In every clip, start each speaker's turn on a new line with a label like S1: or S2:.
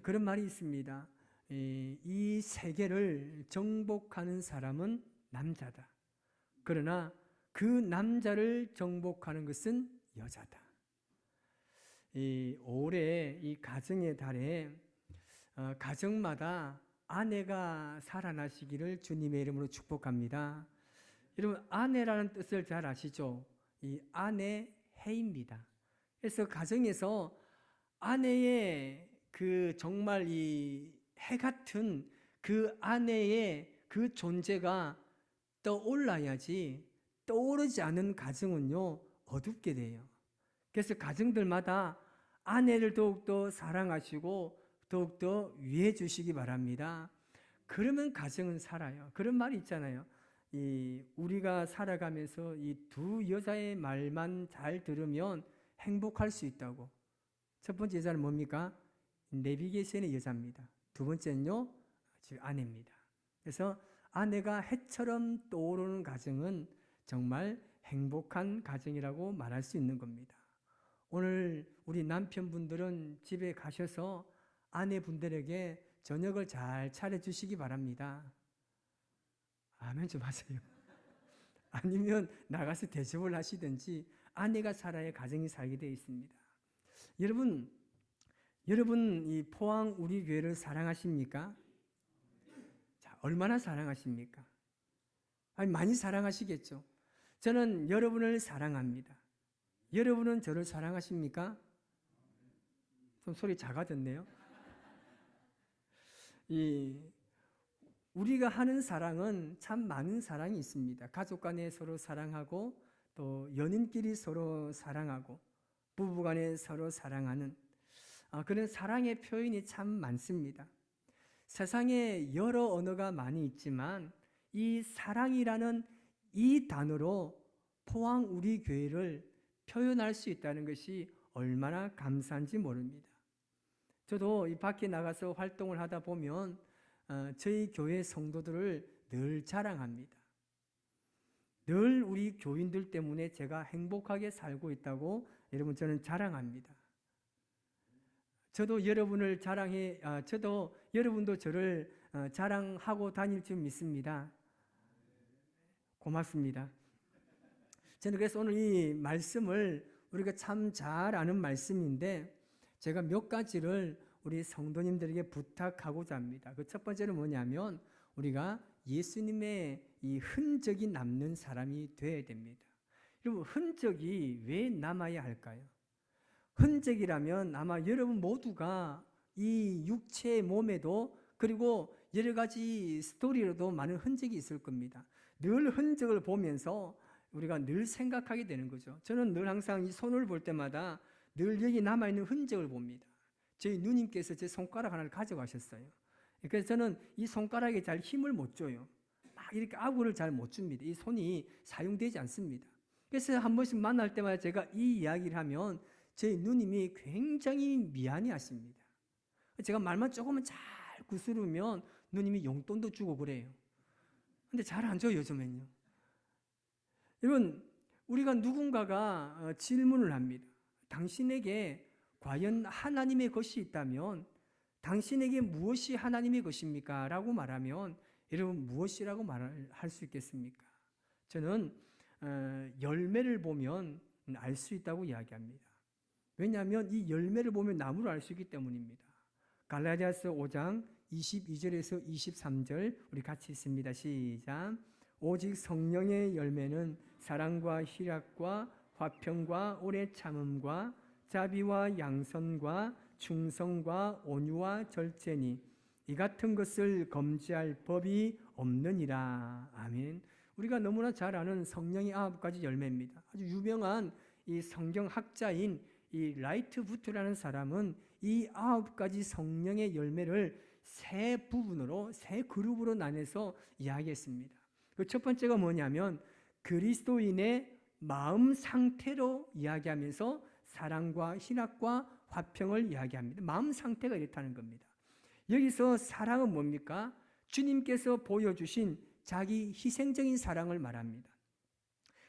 S1: 그런 말이 있습니다. 이 세계를 정복하는 사람은 남자다. 그러나 그 남자를 정복하는 것은 여자다. 올해 이 가정의 달에 가정마다 아내가 살아나시기를 주님의 이름으로 축복합니다. 여러분, 아내라는 뜻을 잘 아시죠? 이 아내 해입니다. 그래서 가정에서 아내의 그 정말 이 해 같은 그 아내의 그 존재가 떠올라야지, 떠오르지 않은 가정은요 어둡게 돼요. 그래서 가정들마다 아내를 더욱더 사랑하시고 더욱더 위해 주시기 바랍니다. 그러면 가정은 살아요. 그런 말이 있잖아요. 우리가 살아가면서 이 두 여자의 말만 잘 들으면 행복할 수 있다고. 첫 번째 여자는 뭡니까? 내비게이션의 여자입니다. 두 번째는요, 아내입니다. 그래서 아내가 해처럼 떠오르는 가정은 정말 행복한 가정이라고 말할 수 있는 겁니다. 오늘 우리 남편분들은 집에 가셔서 아내분들에게 저녁을 잘 차려주시기 바랍니다. 아멘 좀 하세요. 아니면 나가서 대접을 하시든지 아내가 살아야 가정이 살게 되어 있습니다. 여러분 이 포항 우리 교회를 사랑하십니까? 자, 얼마나 사랑하십니까? 아니, 많이 사랑하시겠죠. 저는 여러분을 사랑합니다. 여러분은 저를 사랑하십니까? 좀 소리 작아졌네요. 우리가 하는 사랑은 참 많은 사랑이 있습니다. 가족 간에 서로 사랑하고 또 연인끼리 서로 사랑하고 부부 간에 서로 사랑하는 그런 사랑의 표현이 참 많습니다. 세상에 여러 언어가 많이 있지만 이 사랑이라는 이 단어로 포항 우리 교회를 표현할 수 있다는 것이 얼마나 감사한지 모릅니다. 저도 이 밖에 나가서 활동을 하다 보면 저희 교회 성도들을 늘 자랑합니다. 늘 우리 교인들 때문에 제가 행복하게 살고 있다고 여러분 저는 자랑합니다. 저도 여러분을 저도 여러분도 저를 자랑하고 다닐 줄 믿습니다. 고맙습니다. 저는 그래서 오늘 이 말씀을 우리가 참 잘 아는 말씀인데 제가 몇 가지를 우리 성도님들에게 부탁하고자 합니다. 그 첫 번째는 뭐냐면 우리가 예수님의 이 흔적이 남는 사람이 되어야 됩니다. 여러분, 흔적이 왜 남아야 할까요? 흔적이라면 아마 여러분 모두가 이 육체의 몸에도 그리고 여러 가지 스토리로도 많은 흔적이 있을 겁니다. 늘 흔적을 보면서 우리가 늘 생각하게 되는 거죠. 저는 늘 항상 이 손을 볼 때마다 늘 여기 남아있는 흔적을 봅니다. 저희 누님께서 제 손가락 하나를 가져가셨어요. 그래서 저는 이 손가락에 잘 힘을 못 줘요. 막 이렇게 아구를 잘 못 줍니다. 이 손이 사용되지 않습니다. 그래서 한 번씩 만날 때마다 제가 이 이야기를 하면 저희 누님이 굉장히 미안해 하십니다. 제가 말만 조금만 잘 구스르면 누님이 용돈도 주고 그래요. 근데 잘 안 줘요, 요즘엔요. 여러분, 우리가 누군가가 질문을 합니다. 당신에게 과연 하나님의 것이 있다면 당신에게 무엇이 하나님의 것입니까? 라고 말하면 여러분 무엇이라고 말할 수 있겠습니까? 저는 열매를 보면 알 수 있다고 이야기합니다. 왜냐하면 이 열매를 보면 나무를 알 수 있기 때문입니다. 갈라디아서 5장 22절에서 23절 우리 같이 읽습니다. 시작. 오직 성령의 열매는 사랑과 희락과 화평과 오래 참음과 자비와 양선과 충성과 온유와 절제니 이 같은 것을 검지할 법이 없느니라. 아멘. 우리가 너무나 잘 아는 성령의 9가지 열매입니다. 아주 유명한 이 성경학자인 이 라이트부트라는 사람은 이 9가지 성령의 열매를 세 부분으로, 세 그룹으로 나눠서 이야기했습니다. 그 첫 번째가 뭐냐면 그리스도인의 마음 상태로 이야기하면서 사랑과 희락과 화평을 이야기합니다. 마음 상태가 이렇다는 겁니다. 여기서 사랑은 뭡니까? 주님께서 보여주신 자기 희생적인 사랑을 말합니다.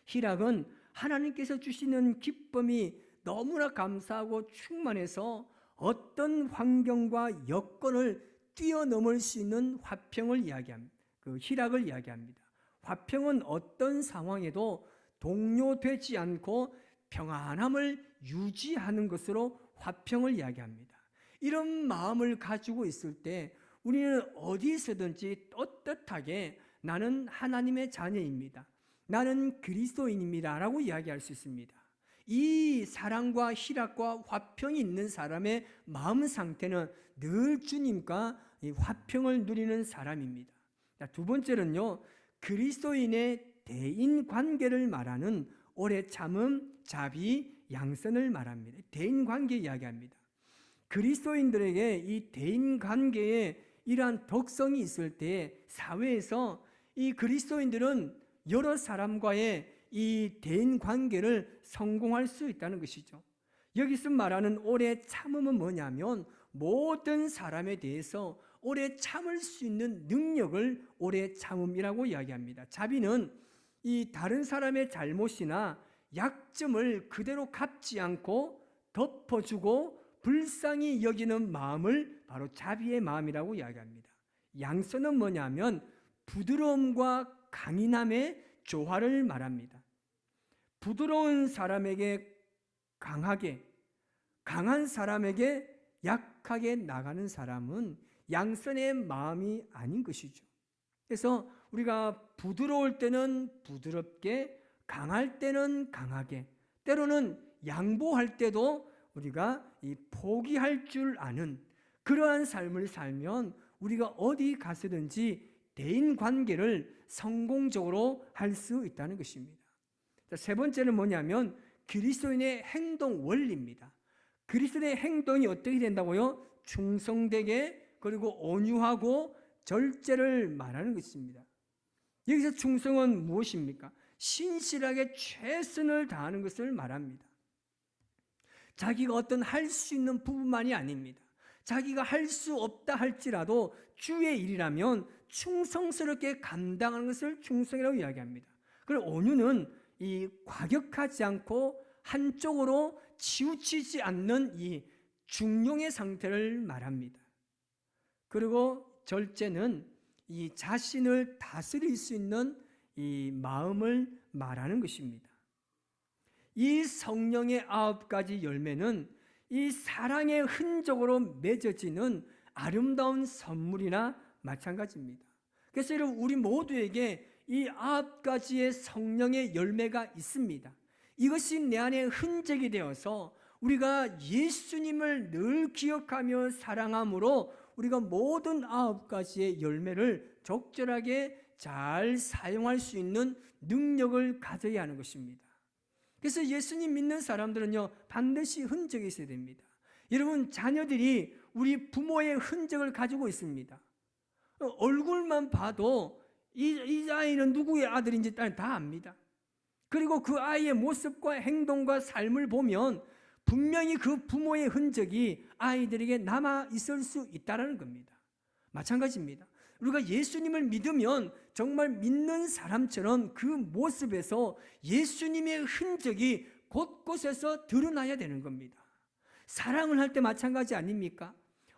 S1: 희락은 하나님께서 주시는 기쁨이 너무나 감사하고 충만해서 어떤 환경과 여건을 뛰어넘을 수 있는 화평을 이야기합니다. 그 희락을 이야기합니다. 화평은 어떤 상황에도 동요되지 않고 평안함을 유지하는 것으로 화평을 이야기합니다. 이런 마음을 가지고 있을 때 우리는 어디서든지 떳떳하게 나는 하나님의 자녀입니다. 나는 그리스도인입니다. 라고 이야기할 수 있습니다. 이 사랑과 희락과 화평이 있는 사람의 마음 상태는 늘 주님과 이 화평을 누리는 사람입니다. 두 번째는요, 그리스도인의 대인 관계를 말하는 오래 참음, 자비, 양선을 말합니다. 대인 관계 이야기합니다. 그리스도인들에게 이 대인 관계에 이러한 덕성이 있을 때 사회에서 이 그리스도인들은 여러 사람과의 이 대인 관계를 성공할 수 있다는 것이죠. 여기서 말하는 오래 참음은 뭐냐면 모든 사람에 대해서 오래 참을 수 있는 능력을 오래 참음이라고 이야기합니다. 자비는 이 다른 사람의 잘못이나 약점을 그대로 갚지 않고 덮어주고 불쌍히 여기는 마음을 바로 자비의 마음이라고 이야기합니다. 양선은 뭐냐면 부드러움과 강인함의 조화를 말합니다. 부드러운 사람에게 강하게, 강한 사람에게 약하게 나가는 사람은 양선의 마음이 아닌 것이죠. 그래서 우리가 부드러울 때는 부드럽게, 강할 때는 강하게, 때로는 양보할 때도 우리가 이 포기할 줄 아는 그러한 삶을 살면 우리가 어디 가서든지 대인 관계를 성공적으로 할 수 있다는 것입니다. 세 번째는 뭐냐면 그리스도인의 행동 원리입니다. 그리스도인의 행동이 어떻게 된다고요? 충성되게, 그리고 온유하고 절제를 말하는 것입니다. 여기서 충성은 무엇입니까? 신실하게 최선을 다하는 것을 말합니다. 자기가 어떤 할 수 있는 부분만이 아닙니다. 자기가 할 수 없다 할지라도 주의 일이라면 충성스럽게 감당하는 것을 충성이라고 이야기합니다. 그리고 온유는 이 과격하지 않고 한쪽으로 치우치지 않는 이 중용의 상태를 말합니다. 그리고 절제는 이 자신을 다스릴 수 있는 이 마음을 말하는 것입니다. 이 성령의 9가지 열매는 이 사랑의 흔적으로 맺어지는 아름다운 선물이나 마찬가지입니다. 그래서 여러분, 우리 모두에게 이 9가지의 성령의 열매가 있습니다. 이것이 내 안에 흔적이 되어서 우리가 예수님을 늘 기억하며 사랑함으로 우리가 모든 9가지의 열매를 적절하게 잘 사용할 수 있는 능력을 가져야 하는 것입니다. 그래서 예수님 믿는 사람들은요, 반드시 흔적이 있어야 됩니다. 여러분, 자녀들이 우리 부모의 흔적을 가지고 있습니다. 얼굴만 봐도 이 아이는 누구의 아들인지 다 압니다. 그리고 그 아이의 모습과 행동과 삶을 보면 분명히 그 부모의 흔적이 아이들에게 남아 있을 수 있다는 겁니다. 마찬가지입니다. 우리가 예수님을 믿으면 정말 믿는 사람처럼 그 모습에서 예수님의 흔적이 곳곳에서 드러나야 되는 겁니다. 사랑을 할 때 마찬가지 아닙니까?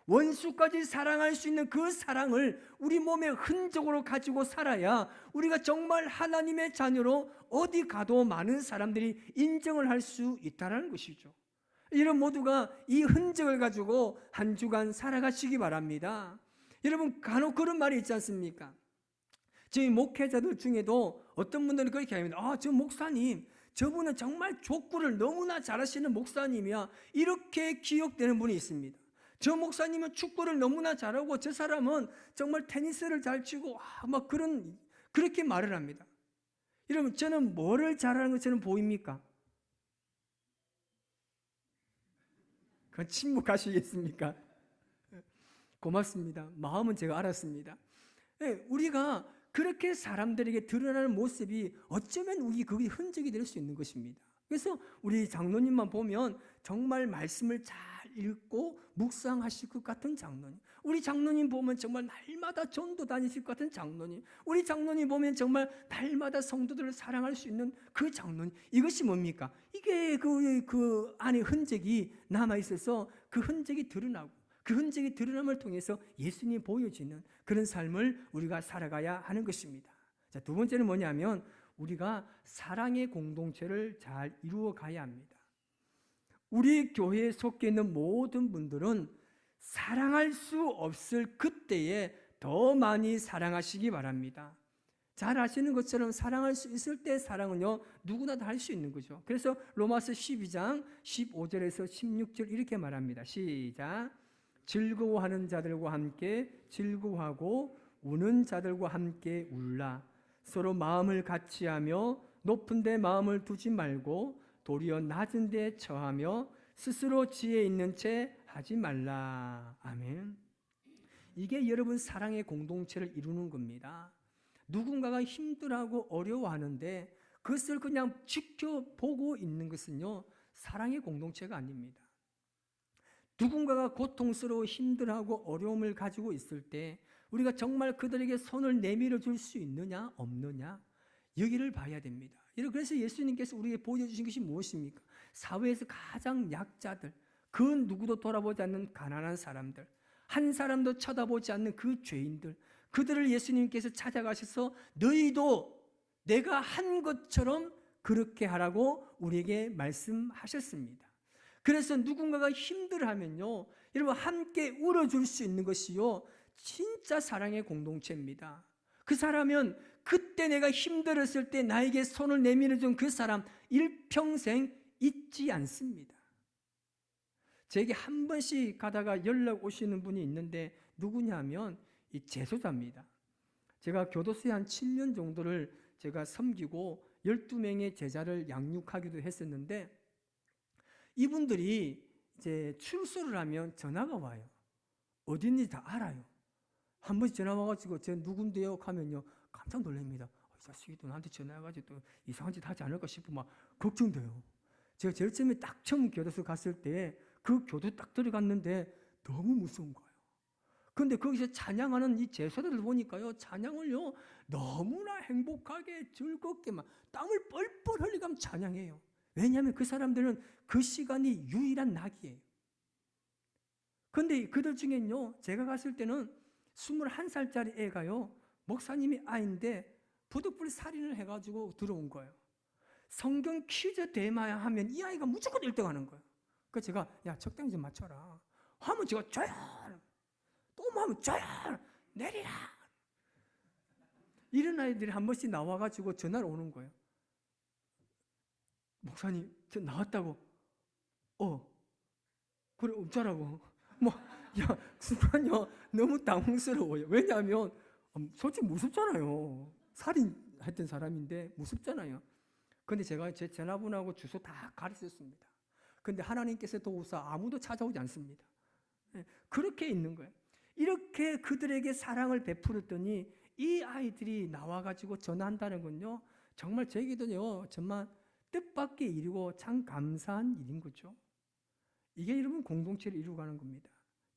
S1: 원수까지 사랑할 수 있는 그 사랑을 우리 몸의 흔적으로 가지고 살아야 우리가 정말 하나님의 자녀로 어디 가도 많은 사람들이 인정을 할 수 있다는 것이죠. 이런 모두가 이 흔적을 가지고 한 주간 살아가시기 바랍니다. 여러분, 간혹 그런 말이 있지 않습니까? 저희 목회자들 중에도 어떤 분들은 그렇게 합니다. 저 목사님, 저분은 정말 족구를 너무나 잘하시는 목사님이야. 이렇게 기억되는 분이 있습니다. 저 목사님은 축구를 너무나 잘하고 저 사람은 정말 테니스를 잘 치고 막 그렇게 말을 합니다. 여러분, 저는 뭐를 잘하는 것처럼 보입니까? 그건 침묵하시겠습니까? 고맙습니다. 마음은 제가 알았습니다. 우리가 그렇게 사람들에게 드러나는 모습이 어쩌면 우리 그게 흔적이 될 수 있는 것입니다. 그래서 우리 장로님만 보면 정말 말씀을 잘 읽고 묵상하실 것 같은 장로님, 우리 장로님 보면 정말 날마다 전도 다니실 것 같은 장로님, 우리 장로님 보면 정말 날마다 성도들을 사랑할 수 있는 그 장로님, 이것이 뭡니까? 이게 그 안에 흔적이 남아있어서 그 흔적이 드러나고 그 흔적이 드러남을 통해서 예수님이 보여지는 그런 삶을 우리가 살아가야 하는 것입니다. 자, 두 번째는 뭐냐면 우리가 사랑의 공동체를 잘 이루어 가야 합니다. 우리 교회에 속해 있는 모든 분들은 사랑할 수 없을 그때에 더 많이 사랑하시기 바랍니다. 잘 아시는 것처럼 사랑할 수 있을 때 사랑은요, 누구나 다 할 수 있는 거죠. 그래서 로마서 12장 15절에서 16절 이렇게 말합니다. 시작. 즐거워하는 자들과 함께 즐거워하고 우는 자들과 함께 울라. 서로 마음을 같이하며 높은 데 마음을 두지 말고 도리어 낮은 데 처하며 스스로 지혜 있는 채 하지 말라. 아멘. 이게 여러분 사랑의 공동체를 이루는 겁니다. 누군가가 힘들어하고 어려워하는데 그것을 그냥 지켜보고 있는 것은요, 사랑의 공동체가 아닙니다. 누군가가 고통스러워 힘들어하고 어려움을 가지고 있을 때 우리가 정말 그들에게 손을 내밀어 줄 수 있느냐 없느냐 여기를 봐야 됩니다. 그래서 예수님께서 우리에게 보여주신 것이 무엇입니까? 사회에서 가장 약자들, 그 누구도 돌아보지 않는 가난한 사람들, 한 사람도 쳐다보지 않는 그 죄인들, 그들을 예수님께서 찾아가셔서 너희도 내가 한 것처럼 그렇게 하라고 우리에게 말씀하셨습니다. 그래서 누군가가 힘들어하면요, 여러분 함께 울어줄 수 있는 것이요, 진짜 사랑의 공동체입니다. 그 사람은 그때 내가 힘들었을 때 나에게 손을 내밀어 준 그 사람 일평생 잊지 않습니다. 제게 한 번씩 가다가 연락 오시는 분이 있는데 누구냐면 이 제소자입니다. 제가 교도소에 한 7년 정도를 제가 섬기고 12명의 제자를 양육하기도 했었는데 이분들이 이제 출소를 하면 전화가 와요. 어디 있는지 다 알아요. 한 번씩 전화 와가지고 저 누군데요? 하면요 깜짝 놀랍니다. 이 자식이 또 나한테 전화해가지고 또 이상한 짓 하지 않을까 싶고 막 걱정돼요. 제가 제일 처음에 딱 처음 교도소 갔을 때 그 교도 딱 들어갔는데 너무 무서운 거예요. 그런데 거기서 찬양하는 이 제소자들 보니까요, 찬양을요 너무나 행복하게 즐겁게 막 땀을 뻘뻘 흘리고 찬양해요. 왜냐하면 그 사람들은 그 시간이 유일한 낙이에요. 그런데 그들 중엔요, 제가 갔을 때는 21살짜리 애가요, 목사님이 아인데 부득불 살인을 해가지고 들어온 거예요. 성경 퀴즈 대마야 하면 이 아이가 무조건 1등 하는 거예요. 그래서 제가 야 적당히 좀 맞춰라 하면 제가 조용, 또 하면 조용, 내리라. 이런 아이들이 한 번씩 나와가지고 전화를 오는 거예요. 목사님 저 나왔다고. 그래 어쩌라고. 순간요 너무 당황스러워요. 왜냐하면 솔직히 무섭잖아요. 살인했던 사람인데 무섭잖아요. 근데 제가 제 전화번호하고 주소 다 가르쳤습니다. 근데 하나님께서 도우사 아무도 찾아오지 않습니다. 그렇게 있는 거예요. 이렇게 그들에게 사랑을 베풀었더니 이 아이들이 나와가지고 전화한다는 건요, 정말 저에게도요 정말 뜻밖의 일이고 참 감사한 일인 거죠. 이게 여러분 공동체를 이루어가는 겁니다.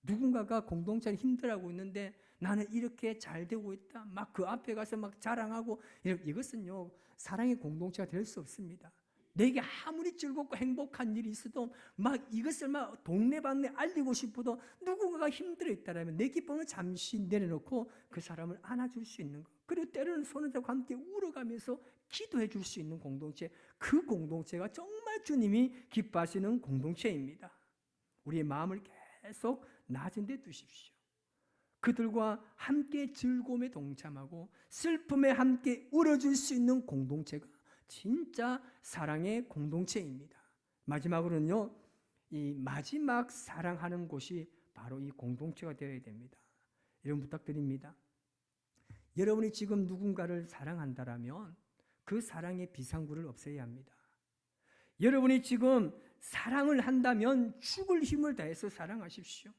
S1: 누군가가 공동체를 힘들어하고 있는데 나는 이렇게 잘 되고 있다, 막 그 앞에 가서 막 자랑하고, 이것은요 사랑의 공동체가 될 수 없습니다. 내게 아무리 즐겁고 행복한 일이 있어도 막 이것을 막 동네방네 알리고 싶어도 누군가가 힘들어 있다면 내 기쁨을 잠시 내려놓고 그 사람을 안아줄 수 있는 것, 그리고 때로는 손을 잡고 함께 울어가면서 기도해 줄 수 있는 공동체, 그 공동체가 정말 주님이 기뻐하시는 공동체입니다. 우리의 마음을 계속 낮은 데 두십시오. 그들과 함께 즐거움에 동참하고 슬픔에 함께 울어줄 수 있는 공동체가 진짜 사랑의 공동체입니다. 마지막으로는요, 이 마지막 사랑하는 곳이 바로 이 공동체가 되어야 됩니다. 여러분 부탁드립니다. 여러분이 지금 누군가를 사랑한다라면 그 사랑의 비상구를 없애야 합니다. 여러분이 지금 사랑을 한다면 죽을 힘을 다해서 사랑하십시오.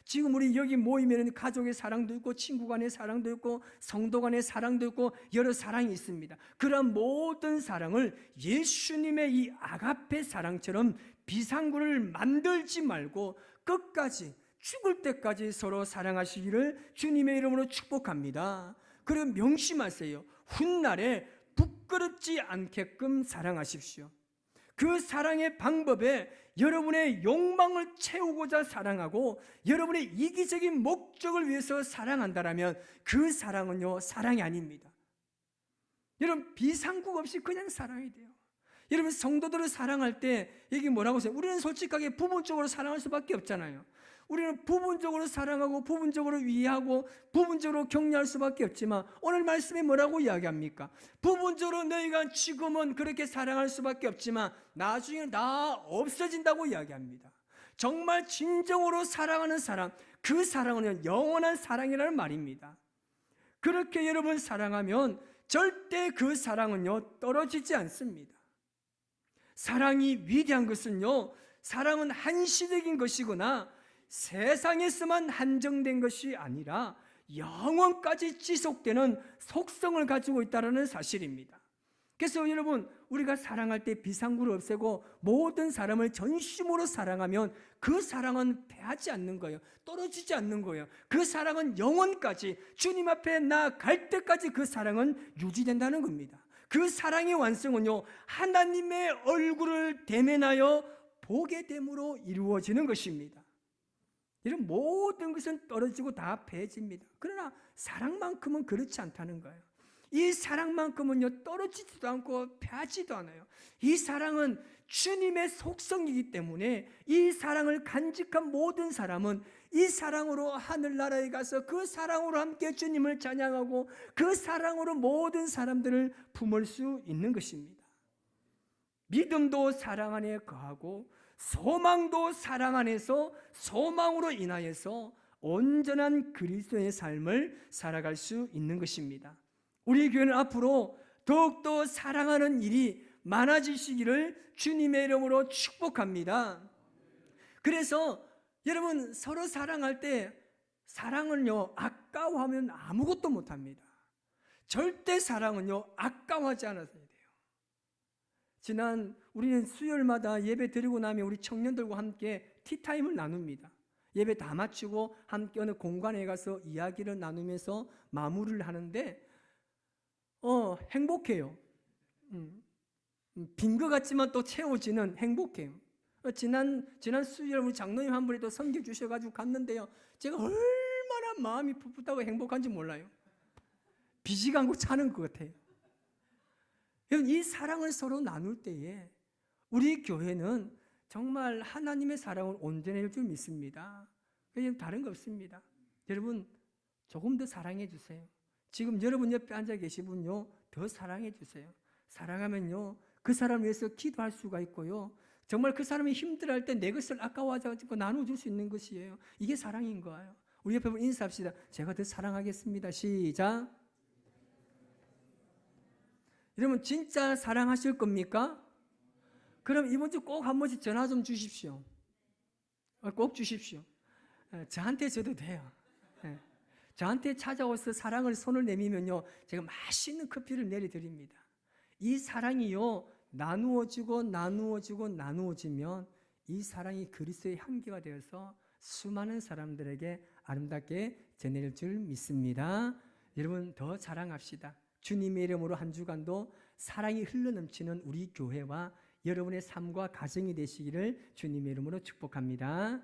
S1: 지금 우리 여기 모이면 가족의 사랑도 있고 친구 간의 사랑도 있고 성도 간의 사랑도 있고 여러 사랑이 있습니다. 그런 모든 사랑을 예수님의 이 아가페 사랑처럼 비상구를 만들지 말고 끝까지 죽을 때까지 서로 사랑하시기를 주님의 이름으로 축복합니다. 그리고 명심하세요. 훗날에 부끄럽지 않게끔 사랑하십시오. 그 사랑의 방법에 여러분의 욕망을 채우고자 사랑하고 여러분의 이기적인 목적을 위해서 사랑한다면 그 사랑은요, 사랑이 아닙니다. 여러분, 비상국 없이 그냥 사랑이 돼요. 여러분, 성도들을 사랑할 때 이게 뭐라고 해요? 우리는 솔직하게 부분적으로 사랑할 수밖에 없잖아요. 우리는 부분적으로 사랑하고 부분적으로 위하고 부분적으로 격려할 수밖에 없지만 오늘 말씀에 뭐라고 이야기합니까? 부분적으로 너희가 지금은 그렇게 사랑할 수밖에 없지만 나중에 다 없어진다고 이야기합니다. 정말 진정으로 사랑하는 사랑, 그 사랑은 영원한 사랑이라는 말입니다. 그렇게 여러분 사랑하면 절대 그 사랑은요, 떨어지지 않습니다. 사랑이 위대한 것은요, 사랑은 한시적인 것이거나 세상에서만 한정된 것이 아니라 영원까지 지속되는 속성을 가지고 있다는 사실입니다. 그래서 여러분, 우리가 사랑할 때 비상구를 없애고 모든 사람을 전심으로 사랑하면 그 사랑은 패하지 않는 거예요. 떨어지지 않는 거예요. 그 사랑은 영원까지 주님 앞에 나아갈 때까지 그 사랑은 유지된다는 겁니다. 그 사랑의 완성은요, 하나님의 얼굴을 대면하여 보게 됨으로 이루어지는 것입니다. 이런 모든 것은 떨어지고 다 패해집니다. 그러나 사랑만큼은 그렇지 않다는 거예요. 이 사랑만큼은요, 떨어지지도 않고 패하지도 않아요. 이 사랑은 주님의 속성이기 때문에 이 사랑을 간직한 모든 사람은 이 사랑으로 하늘나라에 가서 그 사랑으로 함께 주님을 찬양하고 그 사랑으로 모든 사람들을 품을 수 있는 것입니다. 믿음도 사랑 안에 거하고 소망도 사랑 안에서 소망으로 인하여서 온전한 그리스도의 삶을 살아갈 수 있는 것입니다. 우리 교회는 앞으로 더욱더 사랑하는 일이 많아지시기를 주님의 이름으로 축복합니다. 그래서 여러분, 서로 사랑할 때 사랑은요, 아까워하면 아무것도 못합니다. 절대 사랑은요, 아까워하지 않아서야 돼요. 우리는 수요일마다 예배 드리고 나면 우리 청년들과 함께 티타임을 나눕니다. 예배 다 마치고 함께 어느 공간에 가서 이야기를 나누면서 마무리를 하는데 행복해요. 빈 것 같지만 또 채워지는 행복해요. 지난 수요일 우리 장로님 한 분이 또 섬겨주셔가지고 갔는데요, 제가 얼마나 마음이 풋풋하고 행복한지 몰라요. 빚이 감고 차는 것 같아요. 여러분, 이 사랑을 서로 나눌 때에 우리 교회는 정말 하나님의 사랑을 온전해질 줄 믿습니다. 그냥 다른 거 없습니다. 여러분, 조금 더 사랑해 주세요. 지금 여러분 옆에 앉아 계신 분요, 더 사랑해 주세요. 사랑하면요, 그 사람을 위해서 기도할 수가 있고요, 정말 그 사람이 힘들어할 때 내 것을 아까워하지 않고 나눠줄 수 있는 것이에요. 이게 사랑인 거예요. 우리 옆에 분 인사합시다. 제가 더 사랑하겠습니다. 시작. 여러분, 진짜 사랑하실 겁니까? 그럼 이번 주 꼭 한 번씩 전화 좀 주십시오. 꼭 주십시오. 저한테 줘도 돼요. 저한테 찾아와서 사랑을 손을 내미면요, 제가 맛있는 커피를 내려드립니다. 이 사랑이요, 나누어지고 나누어지면 이 사랑이 그리스도의 향기가 되어서 수많은 사람들에게 아름답게 전해질 줄 믿습니다. 여러분, 더 사랑합시다. 주님의 이름으로 한 주간도 사랑이 흘러넘치는 우리 교회와 여러분의 삶과 가정이 되시기를 주님의 이름으로 축복합니다.